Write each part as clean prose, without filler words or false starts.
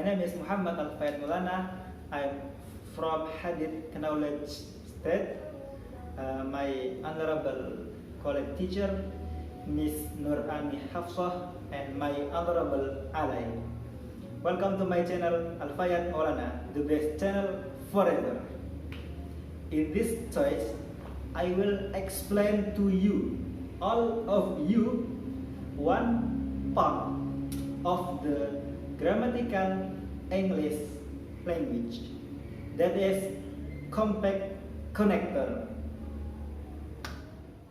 name is Muhammad Fayyadh Maulana. I'm from Hadith Knowledge State. My honorable college teacher, Miss Nurani Hafsoh, and my honorable ally. Welcome to my channel, Fayyadh Maulana, the best channel forever. In this choice, I will explain to you, all of you, one part of the grammatical English language, that is compact connector.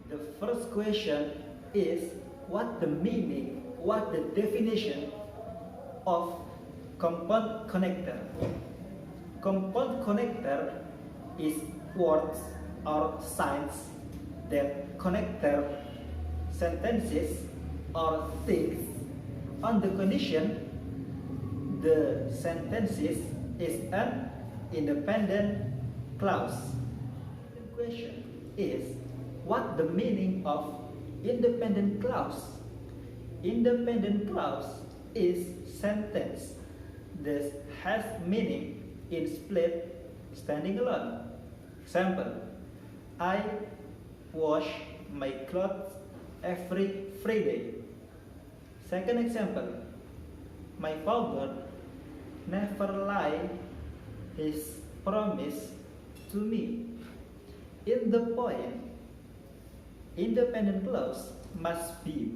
The first question is what the meaning, what the definition of compound connector. Compound connector is words or signs that connect sentences or things on the condition the sentences is an independent clause. The question is what the meaning of independent clause. Independent clause is sentence that has meaning in split standing alone. Example, I wash my clothes every Friday. Second example, my father never lied his promise to me. In the poem, independent clause must be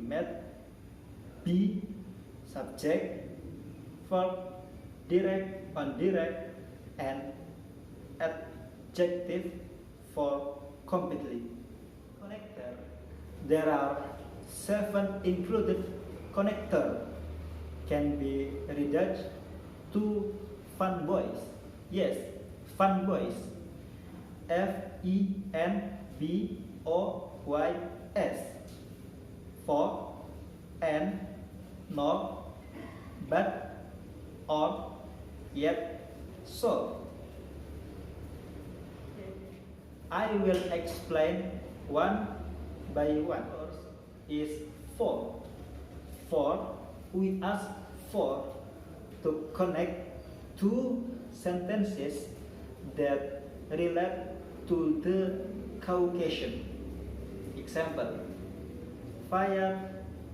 be subject, verb, direct, indirect, and adjective for completely. Connector. There are 7 included connector. Can be reduced to fun boys. Yes, fun boys. FENBOYS. For, and, nor, but, or, yet, so. I will explain one by one. First is for. For, we ask for to connect two sentences that relate to the Caucasian. Example, Fayyadh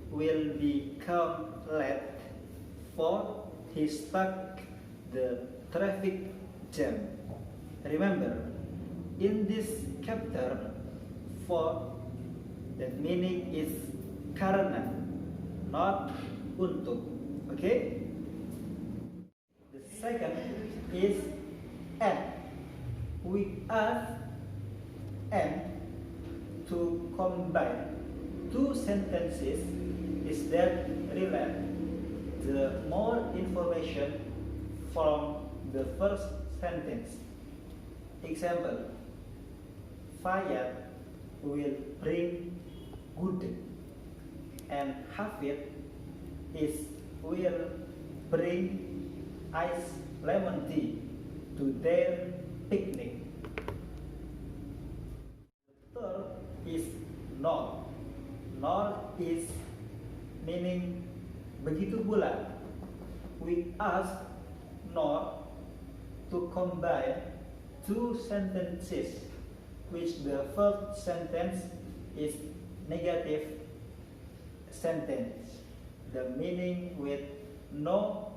will become late for he stuck the traffic jam. Remember, in this chapter, for the meaning is karena, not untuk. Okay? The second is and. We ask and to combine two sentences is that relate the more information from the first sentence. Example, Fayyadh will bring good and Hafid will bring iced lemon tea to their picnic. The third is nor. Nor is meaning begitu pula. We ask nor to combine two sentences, which the first sentence is negative sentence, the meaning with no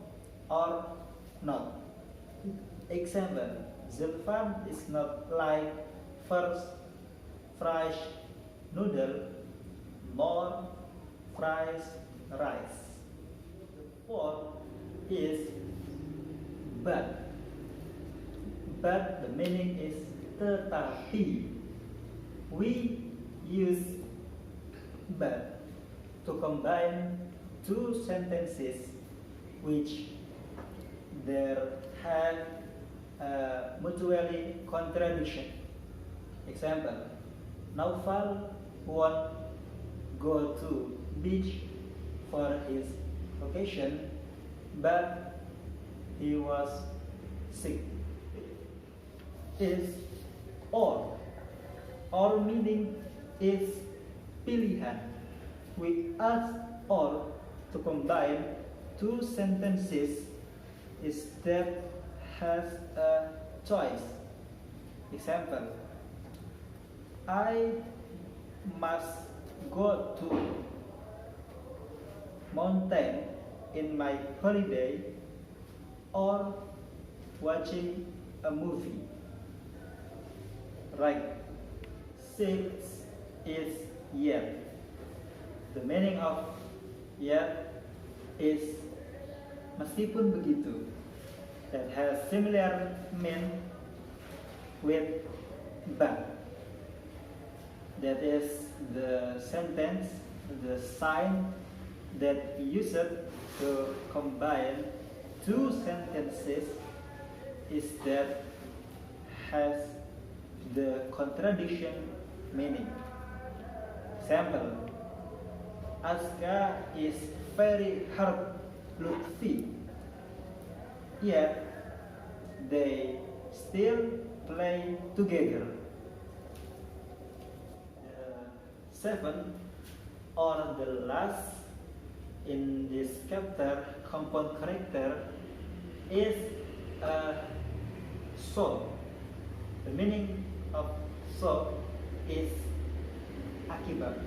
or not. Example, Zulfan is not like first fries noodle nor fries rice. The fourth is but. But the meaning is tetapi. We use but to combine two sentences which there have mutually contradiction. Example, Naufal won't go to beach for his vacation, but he was sick. Is or. Or meaning is pilihan. We ask or to combine two sentences is that has a choice. Example, I must go to mountain in my holiday or watching a movie. Right. 6 is yet. The meaning of yet is meskipun begitu. That has similar meaning with but. That is the sentence, the sign that used to combine two sentences is that has the contradiction meaning. Example, Aska is very hard lutfi, yet they still play together. 7 or the last in this chapter compound character is so. The meaning of so is akibat,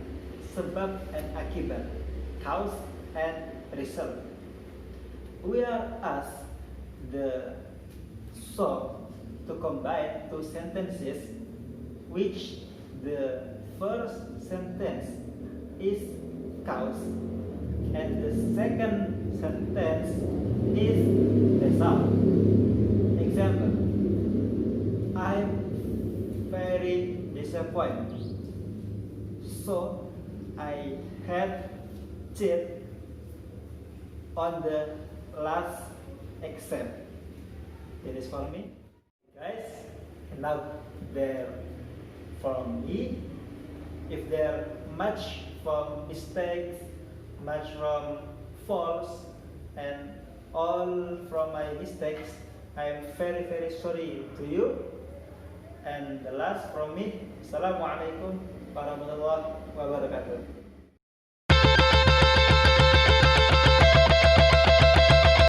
sebab and akibat, cause and result. We are asked the so to combine two sentences, which the first sentence is cause and the second sentence is result. Example, I'm very disappointed, so I had cheat on the last exam. It is for me, guys. Now there from me. If there much from mistakes, much from faults, and all from my mistakes, I am very sorry to you. And the last from me, Assalamualaikum warahmatullahi wabarakatuh.